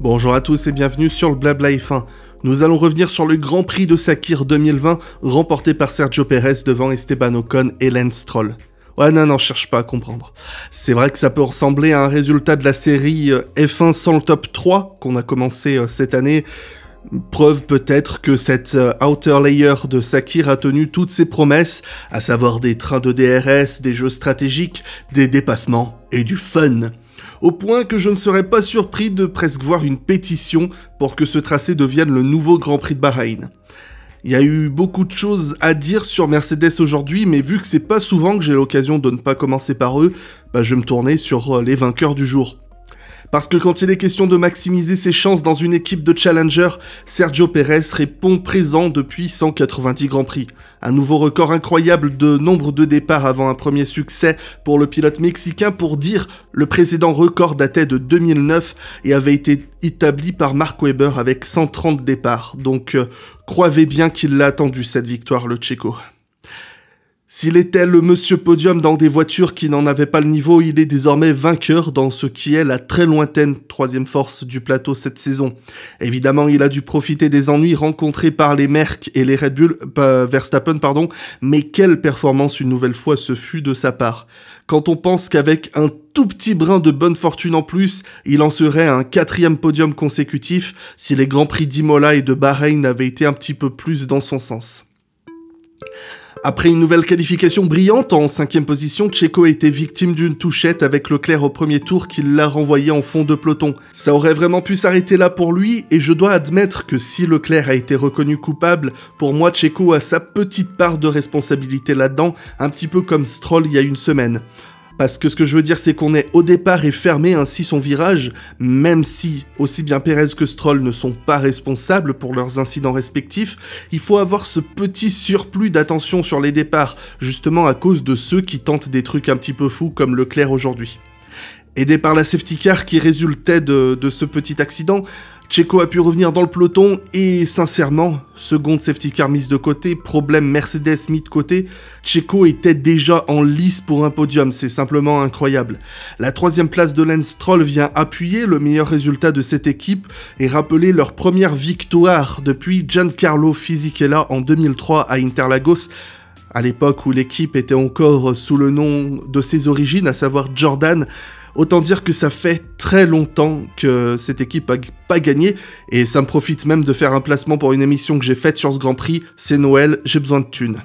Bonjour à tous et bienvenue sur le Blabla F1. Nous allons revenir sur le Grand Prix de Sakir 2020, remporté par Sergio Pérez devant Esteban Ocon et Lance Stroll. Ouais, non, cherche pas à comprendre. C'est vrai que ça peut ressembler à un résultat de la série F1 sans le top 3 qu'on a commencé cette année. Preuve peut-être que cette outer layer de Sakir a tenu toutes ses promesses, à savoir des trains de DRS, des jeux stratégiques, des dépassements et du fun. Au point que je ne serais pas surpris de presque voir une pétition pour que ce tracé devienne le nouveau Grand Prix de Bahreïn. Il y a eu beaucoup de choses à dire sur Mercedes aujourd'hui, mais vu que c'est pas souvent que j'ai l'occasion de ne pas commencer par eux, je vais me tourner sur les vainqueurs du jour. Parce que quand il est question de maximiser ses chances dans une équipe de challenger, Sergio Pérez répond présent depuis 190 Grands Prix. Un nouveau record incroyable de nombre de départs avant un premier succès pour le pilote mexicain. Pour dire, le précédent record datait de 2009 et avait été établi par Mark Webber avec 130 départs. Donc, croyez bien qu'il l'a attendu cette victoire, le Tchéco. S'il était le monsieur podium dans des voitures qui n'en avaient pas le niveau, il est désormais vainqueur dans ce qui est la très lointaine troisième force du plateau cette saison. Évidemment, il a dû profiter des ennuis rencontrés par les Merc et les Red Bull, Verstappen, mais quelle performance une nouvelle fois ce fut de sa part. Quand on pense qu'avec un tout petit brin de bonne fortune en plus, il en serait à un 4e podium consécutif si les Grands Prix d'Imola et de Bahreïn avaient été un petit peu plus dans son sens. Après une nouvelle qualification brillante en 5e position, Checo a été victime d'une touchette avec Leclerc au premier tour qui l'a renvoyé en fond de peloton. Ça aurait vraiment pu s'arrêter là pour lui et je dois admettre que si Leclerc a été reconnu coupable, pour moi Checo a sa petite part de responsabilité là-dedans, un petit peu comme Stroll il y a une semaine. Parce que ce que je veux dire, c'est qu'on est au départ et fermé ainsi son virage, même si aussi bien Pérez que Stroll ne sont pas responsables pour leurs incidents respectifs, il faut avoir ce petit surplus d'attention sur les départs, justement à cause de ceux qui tentent des trucs un petit peu fous comme Leclerc aujourd'hui. Aidé par la safety car qui résultait de ce petit accident, Checo a pu revenir dans le peloton et sincèrement, seconde safety car mise de côté, problème Mercedes mis de côté, Checo était déjà en lice pour un podium, c'est simplement incroyable. La 3e place de Lance Stroll vient appuyer le meilleur résultat de cette équipe et rappeler leur première victoire depuis Giancarlo Fisichella en 2003 à Interlagos, à l'époque où l'équipe était encore sous le nom de ses origines, à savoir Jordan. Autant dire que ça fait très longtemps que cette équipe n'a pas gagné, et ça me profite même de faire un placement pour une émission que j'ai faite sur ce Grand Prix, c'est Noël, j'ai besoin de thunes.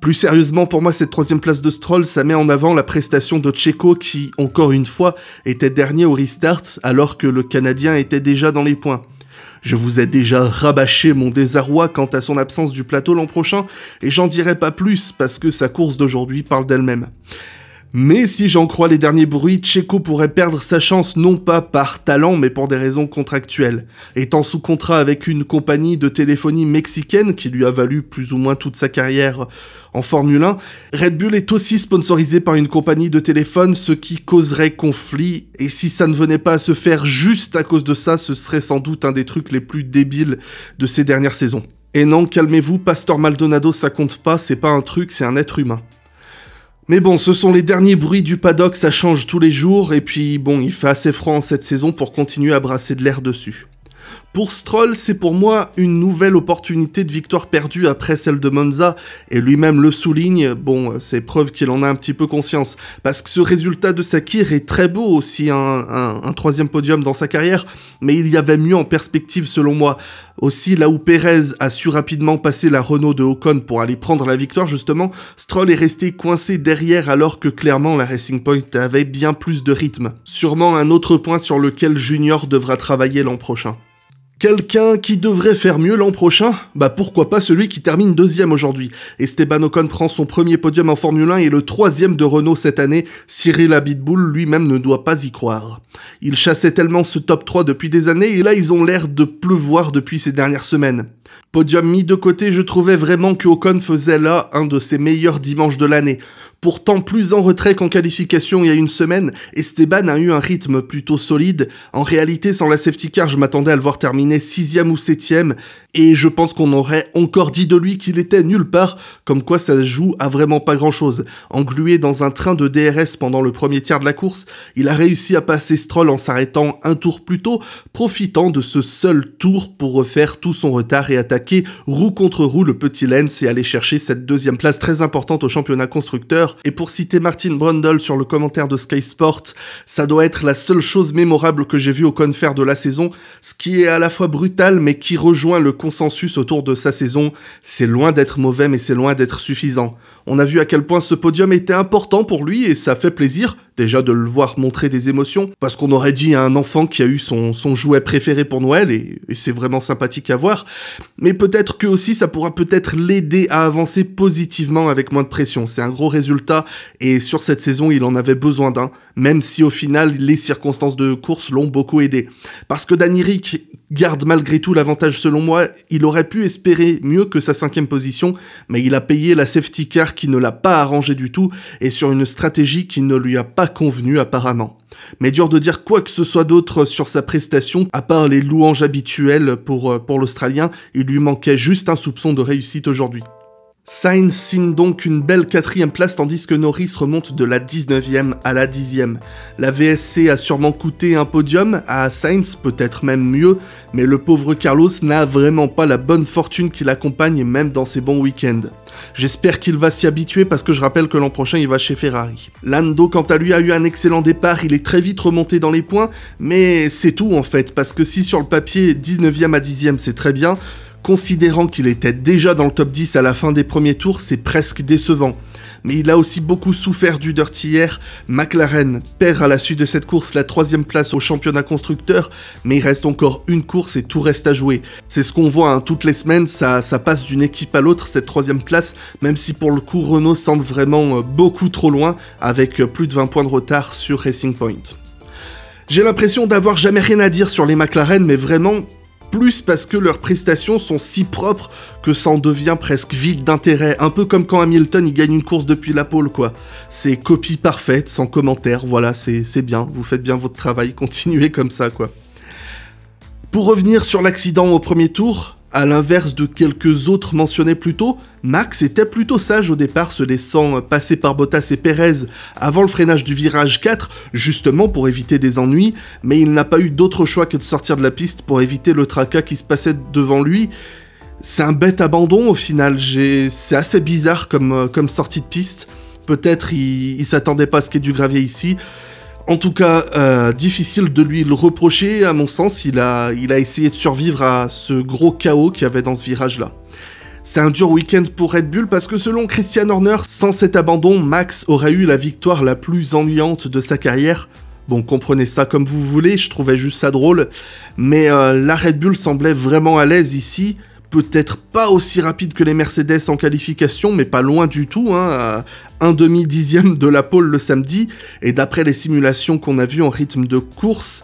Plus sérieusement, pour moi, cette 3e place de Stroll, ça met en avant la prestation de Checo qui, encore une fois, était dernier au restart, alors que le Canadien était déjà dans les points. Je vous ai déjà rabâché mon désarroi quant à son absence du plateau l'an prochain, et j'en dirai pas plus, parce que sa course d'aujourd'hui parle d'elle-même. Mais si j'en crois les derniers bruits, Checo pourrait perdre sa chance non pas par talent mais pour des raisons contractuelles. Étant sous contrat avec une compagnie de téléphonie mexicaine qui lui a valu plus ou moins toute sa carrière en Formule 1, Red Bull est aussi sponsorisé par une compagnie de téléphone, ce qui causerait conflit, et si ça ne venait pas à se faire juste à cause de ça, ce serait sans doute un des trucs les plus débiles de ces dernières saisons. Et non, calmez-vous, Pastor Maldonado ça compte pas, c'est pas un truc, c'est un être humain. Mais bon, ce sont les derniers bruits du paddock, ça change tous les jours, et puis bon, il fait assez froid en cette saison pour continuer à brasser de l'air dessus. Pour Stroll, c'est pour moi une nouvelle opportunité de victoire perdue après celle de Monza, et lui-même le souligne, bon, c'est preuve qu'il en a un petit peu conscience, parce que ce résultat de Sakir est très beau aussi, un 3e podium dans sa carrière, mais il y avait mieux en perspective selon moi. Aussi, là où Pérez a su rapidement passer la Renault de Ocon pour aller prendre la victoire justement, Stroll est resté coincé derrière alors que clairement la Racing Point avait bien plus de rythme. Sûrement un autre point sur lequel Junior devra travailler l'an prochain. Quelqu'un qui devrait faire mieux l'an prochain ? Pourquoi pas celui qui termine 2e aujourd'hui. Esteban Ocon prend son premier podium en Formule 1 et le 3e de Renault cette année. Cyril Abiteboul lui-même ne doit pas y croire. Il chassait tellement ce top 3 depuis des années et là ils ont l'air de pleuvoir depuis ces dernières semaines. Podium mis de côté, je trouvais vraiment que Ocon faisait là un de ses meilleurs dimanches de l'année. Pourtant plus en retrait qu'en qualification il y a une semaine, Esteban a eu un rythme plutôt solide. En réalité, sans la safety car, je m'attendais à le voir terminer 6e ou 7e, et je pense qu'on aurait encore dit de lui qu'il était nulle part, comme quoi ça se joue à vraiment pas grand chose. Englué dans un train de DRS pendant le premier tiers de la course, il a réussi à passer Stroll en s'arrêtant un tour plus tôt, profitant de ce seul tour pour refaire tout son retard et attaquer roue contre roue le petit Lens et aller chercher cette deuxième place très importante au championnat constructeur. Et pour citer Martin Brundle sur le commentaire de Sky Sport, ça doit être la seule chose mémorable que j'ai vue Ocon faire de la saison, ce qui est à la fois brutal mais qui rejoint le consensus autour de sa saison. C'est loin d'être mauvais mais c'est loin d'être suffisant. On a vu à quel point ce podium était important pour lui et ça fait plaisir déjà de le voir montrer des émotions, parce qu'on aurait dit à un enfant qui a eu son jouet préféré pour Noël, et c'est vraiment sympathique à voir, mais peut-être que aussi ça pourra peut-être l'aider à avancer positivement avec moins de pression. C'est un gros résultat, et sur cette saison il en avait besoin d'un, même si au final les circonstances de course l'ont beaucoup aidé. Parce que Danny Ric garde malgré tout l'avantage selon moi, il aurait pu espérer mieux que sa 5e position, mais il a payé la safety car qui ne l'a pas arrangé du tout, et sur une stratégie qui ne lui a pas convenu apparemment. Mais dur de dire quoi que ce soit d'autre sur sa prestation, à part les louanges habituelles pour l'Australien, il lui manquait juste un soupçon de réussite aujourd'hui. Sainz signe donc une belle 4e place tandis que Norris remonte de la 19e à la 10e. La VSC a sûrement coûté un podium à Sainz, peut-être même mieux, mais le pauvre Carlos n'a vraiment pas la bonne fortune qui l'accompagne même dans ses bons week-ends. J'espère qu'il va s'y habituer parce que je rappelle que l'an prochain il va chez Ferrari. Lando quant à lui a eu un excellent départ, il est très vite remonté dans les points, mais c'est tout en fait, parce que si sur le papier 19e à 10e c'est très bien, considérant qu'il était déjà dans le top 10 à la fin des premiers tours, c'est presque décevant. Mais il a aussi beaucoup souffert du dirty hier. McLaren perd à la suite de cette course la 3e place au championnat constructeur, mais il reste encore une course et tout reste à jouer. C'est ce qu'on voit toutes les semaines, ça passe d'une équipe à l'autre cette 3e place, même si pour le coup Renault semble vraiment beaucoup trop loin, avec plus de 20 points de retard sur Racing Point. J'ai l'impression d'avoir jamais rien à dire sur les McLaren, mais vraiment plus parce que leurs prestations sont si propres que ça en devient presque vide d'intérêt, un peu comme quand Hamilton il gagne une course depuis la pole quoi. C'est copie parfaite, sans commentaire, voilà, c'est bien, vous faites bien votre travail, continuez comme ça quoi. Pour revenir sur l'accident au premier tour, à l'inverse de quelques autres mentionnés plus tôt, Max était plutôt sage au départ, se laissant passer par Bottas et Perez avant le freinage du virage 4, justement pour éviter des ennuis, mais il n'a pas eu d'autre choix que de sortir de la piste pour éviter le tracas qui se passait devant lui. C'est un bête abandon au final, c'est assez bizarre comme sortie de piste, peut-être il s'attendait pas à ce qu'il y ait du gravier ici. En tout cas, difficile de lui le reprocher, à mon sens, il a essayé de survivre à ce gros chaos qu'il y avait dans ce virage-là. C'est un dur week-end pour Red Bull parce que selon Christian Horner, sans cet abandon, Max aurait eu la victoire la plus ennuyante de sa carrière. Bon, comprenez ça comme vous voulez, je trouvais juste ça drôle, mais la Red Bull semblait vraiment à l'aise ici. Peut-être pas aussi rapide que les Mercedes en qualification, mais pas loin du tout, à un demi-dixième de la pole le samedi, et d'après les simulations qu'on a vues en rythme de course,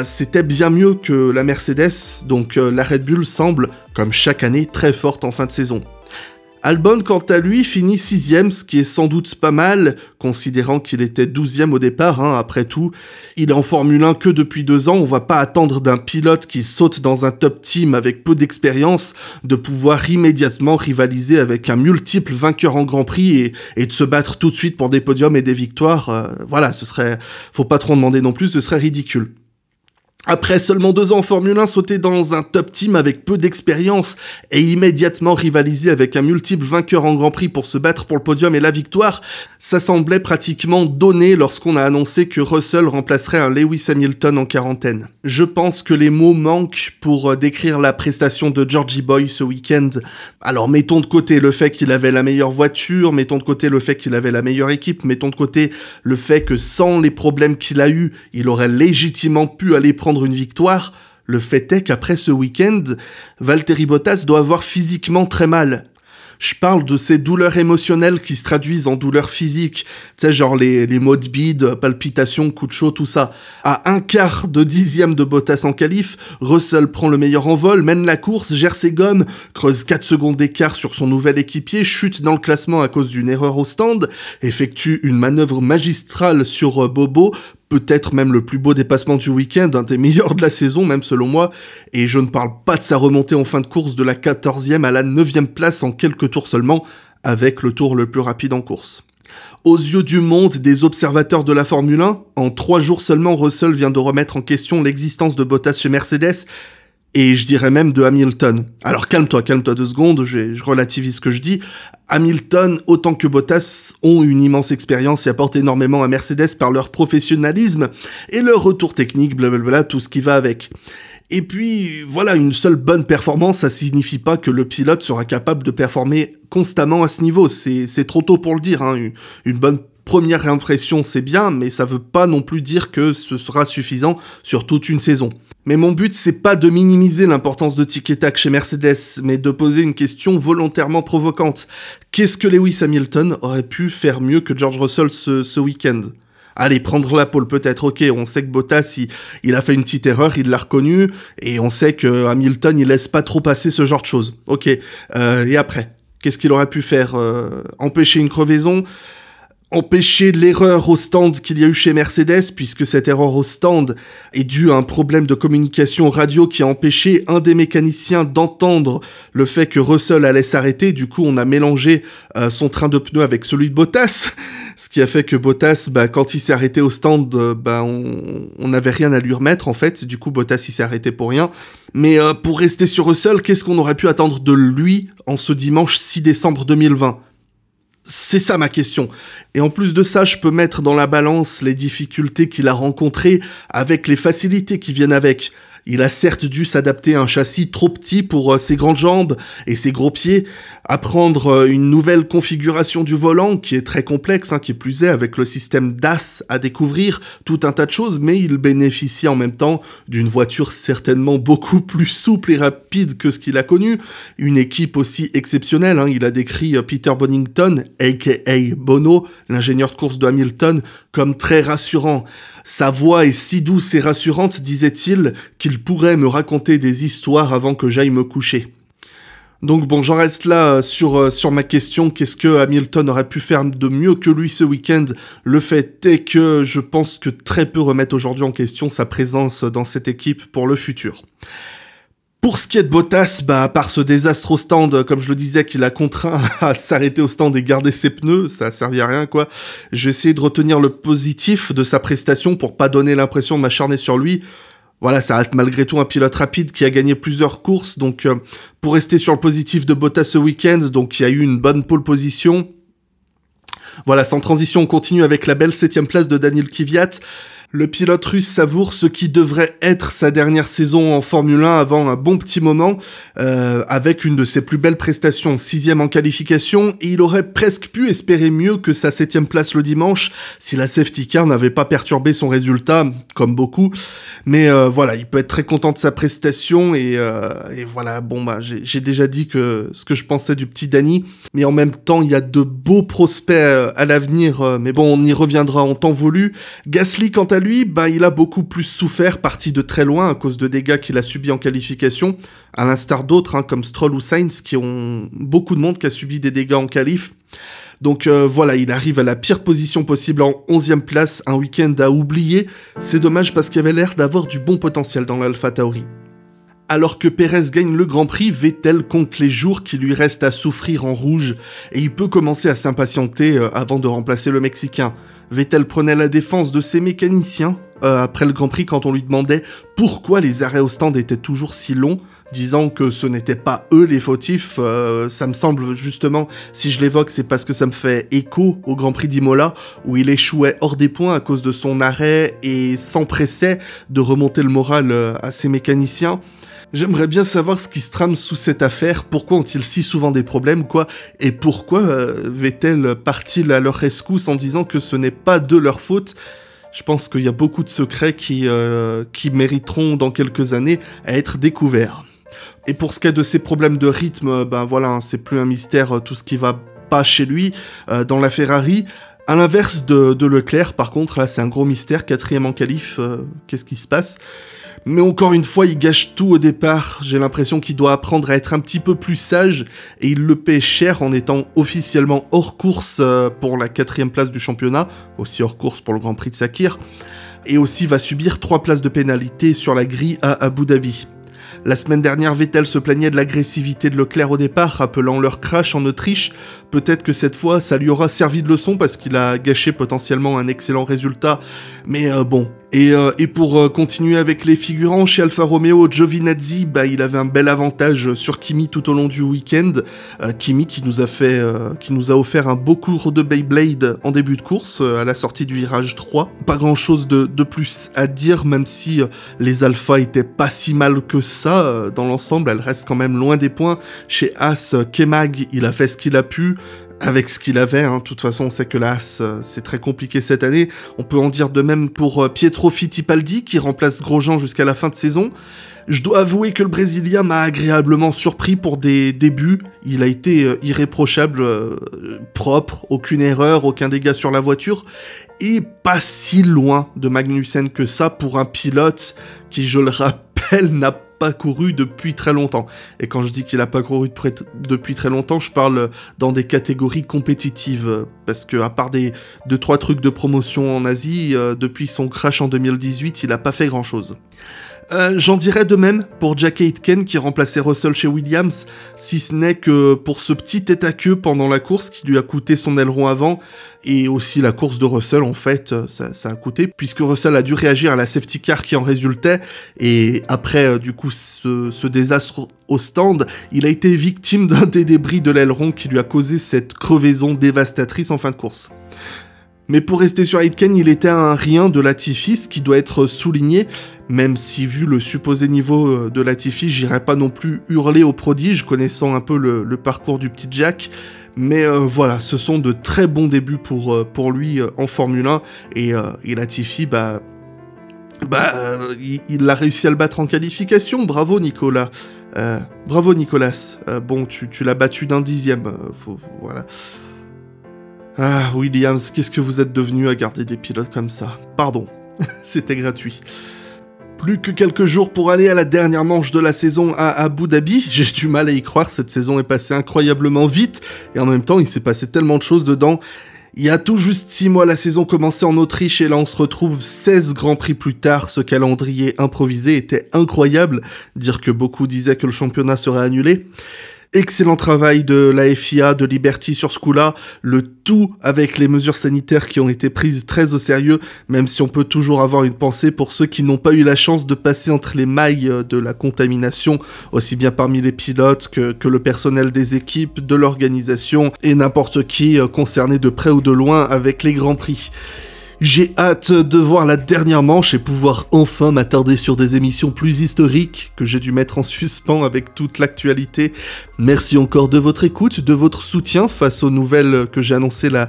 c'était bien mieux que la Mercedes, donc la Red Bull semble, comme chaque année, très forte en fin de saison. Albon, quant à lui, finit 6ème, ce qui est sans doute pas mal, considérant qu'il était 12ème au départ, après tout. Il est en Formule 1 que depuis 2 ans, on va pas attendre d'un pilote qui saute dans un top team avec peu d'expérience de pouvoir immédiatement rivaliser avec un multiple vainqueur en Grand Prix et de se battre tout de suite pour des podiums et des victoires. Voilà, faut pas trop en demander non plus, ce serait ridicule. Après seulement 2 ans en Formule 1, sauter dans un top team avec peu d'expérience et immédiatement rivaliser avec un multiple vainqueur en Grand Prix pour se battre pour le podium et la victoire, ça semblait pratiquement donné lorsqu'on a annoncé que Russell remplacerait un Lewis Hamilton en quarantaine. Je pense que les mots manquent pour décrire la prestation de Georgie Boy ce week-end. Alors mettons de côté le fait qu'il avait la meilleure voiture, mettons de côté le fait qu'il avait la meilleure équipe, mettons de côté le fait que sans les problèmes qu'il a eus, il aurait légitimement pu aller prendre une victoire. Le fait est qu'après ce week-end, Valtteri Bottas doit avoir physiquement très mal. Je parle de ces douleurs émotionnelles qui se traduisent en douleurs physiques. Tu sais, genre les maux de bide, palpitations, coups de chaud, tout ça. À 1/4 de dixième de Bottas en qualif, Russell prend le meilleur envol, mène la course, gère ses gommes, creuse 4 secondes d'écart sur son nouvel équipier, chute dans le classement à cause d'une erreur au stand, effectue une manœuvre magistrale sur Bobo, peut-être même le plus beau dépassement du week-end, un des meilleurs de la saison, même selon moi, et je ne parle pas de sa remontée en fin de course de la 14e à la 9e place en quelques tours seulement, avec le tour le plus rapide en course. Aux yeux du monde des observateurs de la Formule 1, en 3 jours seulement, Russell vient de remettre en question l'existence de Bottas chez Mercedes, et je dirais même de Hamilton. Alors calme-toi 2 secondes, je relativise ce que je dis. Hamilton, autant que Bottas, ont une immense expérience et apportent énormément à Mercedes par leur professionnalisme et leur retour technique, blablabla, tout ce qui va avec. Et puis, voilà, une seule bonne performance, ça signifie pas que le pilote sera capable de performer constamment à ce niveau. C'est trop tôt pour le dire, hein. Une bonne première impression, c'est bien, mais ça veut pas non plus dire que ce sera suffisant sur toute une saison. Mais mon but, c'est pas de minimiser l'importance de Tic et Tac chez Mercedes, mais de poser une question volontairement provocante. Qu'est-ce que Lewis Hamilton aurait pu faire mieux que George Russell ce week-end ? Allez, prendre la pole peut-être, ok, on sait que Bottas, il a fait une petite erreur, il l'a reconnu, et on sait que Hamilton, il laisse pas trop passer ce genre de choses. Ok, et après, qu'est-ce qu'il aurait pu faire ? Empêcher une crevaison ? Empêcher l'erreur au stand qu'il y a eu chez Mercedes, puisque cette erreur au stand est due à un problème de communication radio qui a empêché un des mécaniciens d'entendre le fait que Russell allait s'arrêter. Du coup, on a mélangé son train de pneus avec celui de Bottas, ce qui a fait que Bottas, quand il s'est arrêté au stand, on n'avait rien à lui remettre en fait. Du coup, Bottas, il s'est arrêté pour rien. Mais pour rester sur Russell, qu'est-ce qu'on aurait pu attendre de lui en ce dimanche 6 décembre 2020 ? C'est ça ma question. Et en plus de ça, je peux mettre dans la balance les difficultés qu'il a rencontrées avec les facilités qui viennent avec. Il a certes dû s'adapter à un châssis trop petit pour ses grandes jambes et ses gros pieds, apprendre une nouvelle configuration du volant qui est très complexe, qui plus est avec le système DAS à découvrir, tout un tas de choses, mais il bénéficie en même temps d'une voiture certainement beaucoup plus souple et rapide que ce qu'il a connu, une équipe aussi exceptionnelle, il a décrit Peter Bonington, aka Bono, l'ingénieur de course de Hamilton, comme très rassurant. Sa voix est si douce et rassurante, disait-il, qu'il pourrait me raconter des histoires avant que j'aille me coucher. Donc bon, j'en reste là sur ma question, qu'est-ce que Hamilton aurait pu faire de mieux que lui ce week-end ? Le fait est que je pense que très peu remettent aujourd'hui en question sa présence dans cette équipe pour le futur. Pour ce qui est de Bottas, à part ce désastre au stand, comme je le disais, qu'il a contraint à s'arrêter au stand et garder ses pneus, ça a servi à rien, quoi. Je vais essayer de retenir le positif de sa prestation pour pas donner l'impression de m'acharner sur lui. Voilà, ça reste malgré tout un pilote rapide qui a gagné plusieurs courses, donc pour rester sur le positif de Bottas ce week-end, donc il y a eu une bonne pole position. Voilà, sans transition, on continue avec la belle 7ème place de Daniil Kvyat. Le pilote russe savoure ce qui devrait être sa dernière saison en Formule 1 avant un bon petit moment, avec une de ses plus belles prestations, 6ème en qualification, et il aurait presque pu espérer mieux que sa 7ème place le dimanche, si la safety car n'avait pas perturbé son résultat, comme beaucoup. Mais voilà, il peut être très content de sa prestation, et voilà, j'ai déjà dit ce que je pensais du petit Danny, mais en même temps, il y a de beaux prospects à l'avenir, mais bon, on y reviendra en temps voulu. Gasly, quant à lui, il a beaucoup plus souffert, parti de très loin à cause de dégâts qu'il a subis en qualification, à l'instar d'autres, comme Stroll ou Sainz, qui ont beaucoup de monde qui a subi des dégâts en qualif. Donc voilà, il arrive à la pire position possible en 11ème place, un week-end à oublier. C'est dommage parce qu'il avait l'air d'avoir du bon potentiel dans l'AlphaTauri. Alors que Pérez gagne le Grand Prix, Vettel compte les jours qui lui restent à souffrir en rouge, et il peut commencer à s'impatienter avant de remplacer le Mexicain. Vettel prenait la défense de ses mécaniciens après le Grand Prix quand on lui demandait pourquoi les arrêts au stand étaient toujours si longs, disant que ce n'étaient pas eux les fautifs. Ça me semble justement, si je l'évoque, c'est parce que ça me fait écho au Grand Prix d'Imola, où il échouait hors des points à cause de son arrêt et s'empressait de remonter le moral à ses mécaniciens. J'aimerais bien savoir ce qui se trame sous cette affaire, pourquoi ont-ils si souvent des problèmes, et pourquoi Vettel part-il à leur rescousse en disant que ce n'est pas de leur faute. Je pense qu'il y a beaucoup de secrets qui mériteront dans quelques années à être découverts. Et pour ce qui est de ses problèmes de rythme, ben voilà, hein, c'est plus un mystère tout ce qui va pas chez lui dans la Ferrari. À l'inverse de Leclerc, par contre, là c'est un gros mystère, 4e en qualif, qu'est-ce qui se passe? Mais encore une fois, il gâche tout au départ, j'ai l'impression qu'il doit apprendre à être un petit peu plus sage, et il le paie cher en étant officiellement hors course pour la 4e place du championnat, aussi hors course pour le Grand Prix de Sakhir, et aussi va subir 3 places de pénalité sur la grille à Abu Dhabi. La semaine dernière, Vettel se plaignait de l'agressivité de Leclerc au départ, rappelant leur crash en Autriche. Peut-être que cette fois, ça lui aura servi de leçon parce qu'il a gâché potentiellement un excellent résultat. Mais bon. Et pour continuer avec les figurants, chez Alfa Romeo, Giovinazzi, bah, il avait un bel avantage sur Kimi tout au long du week-end. Kimi qui nous a offert un beau cours de Beyblade en début de course, à la sortie du virage 3. Pas grand-chose de plus à dire, même si les Alpha étaient pas si mal que ça. Dans l'ensemble, elles restent quand même loin des points. Chez Haas, Kemag, il a fait ce qu'il a pu. Avec ce qu'il avait, hein. De toute façon on sait que la Haas, c'est très compliqué cette année. On peut en dire de même pour Pietro Fittipaldi qui remplace Grosjean jusqu'à la fin de saison. Je dois avouer que le Brésilien m'a agréablement surpris pour des débuts. Il a été irréprochable, propre, aucune erreur, aucun dégât sur la voiture. Et pas si loin de Magnussen que ça pour un pilote qui, je le rappelle, n'a pas couru depuis très longtemps. Et quand je dis qu'il a pas couru depuis très longtemps, je parle dans des catégories compétitives. Parce que à part des 2-3 trucs de promotion en Asie, depuis son crash en 2018, il a pas fait grand-chose. J'en dirais de même pour Jack Aitken qui remplaçait Russell chez Williams, si ce n'est que pour ce petit tête-à-queue pendant la course qui lui a coûté son aileron avant, et aussi la course de Russell en fait, ça a coûté, puisque Russell a dû réagir à la safety car qui en résultait, et après du coup ce désastre au stand, il a été victime d'un des débris de l'aileron qui lui a causé cette crevaison dévastatrice en fin de course. Mais pour rester sur Aitken, il était un rien de Latifi, ce qui doit être souligné, même si vu le supposé niveau de Latifi, j'irais pas non plus hurler au prodige, connaissant un peu le parcours du petit Jack, mais voilà, ce sont de très bons débuts pour lui en Formule 1, et Latifi, il a réussi à le battre en qualification, bravo Nicolas. Bravo Nicolas, bon, tu l'as battu d'un dixième, voilà. Ah, Williams, qu'est-ce que vous êtes devenu à garder des pilotes comme ça? Pardon, c'était gratuit. Plus que quelques jours pour aller à la dernière manche de la saison à Abu Dhabi. J'ai du mal à y croire, cette saison est passée incroyablement vite, et en même temps, il s'est passé tellement de choses dedans. Il y a tout juste 6 mois, la saison commençait en Autriche, et là on se retrouve 16 Grands Prix plus tard. Ce calendrier improvisé était incroyable, dire que beaucoup disaient que le championnat serait annulé. Excellent travail de la FIA, de Liberty sur ce coup-là, le tout avec les mesures sanitaires qui ont été prises très au sérieux, même si on peut toujours avoir une pensée pour ceux qui n'ont pas eu la chance de passer entre les mailles de la contamination, aussi bien parmi les pilotes que le personnel des équipes, de l'organisation, et n'importe qui concerné de près ou de loin avec les Grands Prix. J'ai hâte de voir la dernière manche et pouvoir enfin m'attarder sur des émissions plus historiques que j'ai dû mettre en suspens avec toute l'actualité. Merci encore de votre écoute, de votre soutien face aux nouvelles que j'ai annoncées la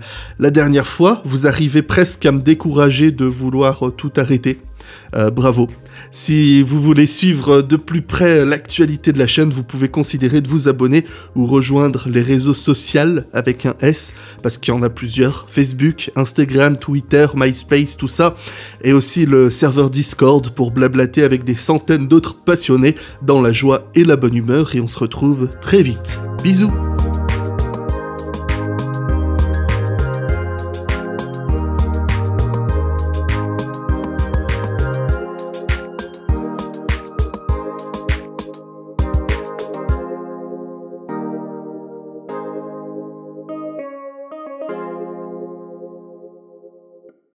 dernière fois. Vous arrivez presque à me décourager de vouloir tout arrêter. Bravo. Si vous voulez suivre de plus près l'actualité de la chaîne, vous pouvez considérer de vous abonner ou rejoindre les réseaux sociaux avec un S, parce qu'il y en a plusieurs, Facebook, Instagram, Twitter, MySpace, tout ça, et aussi le serveur Discord pour blablater avec des centaines d'autres passionnés dans la joie et la bonne humeur, et on se retrouve très vite. Bisous.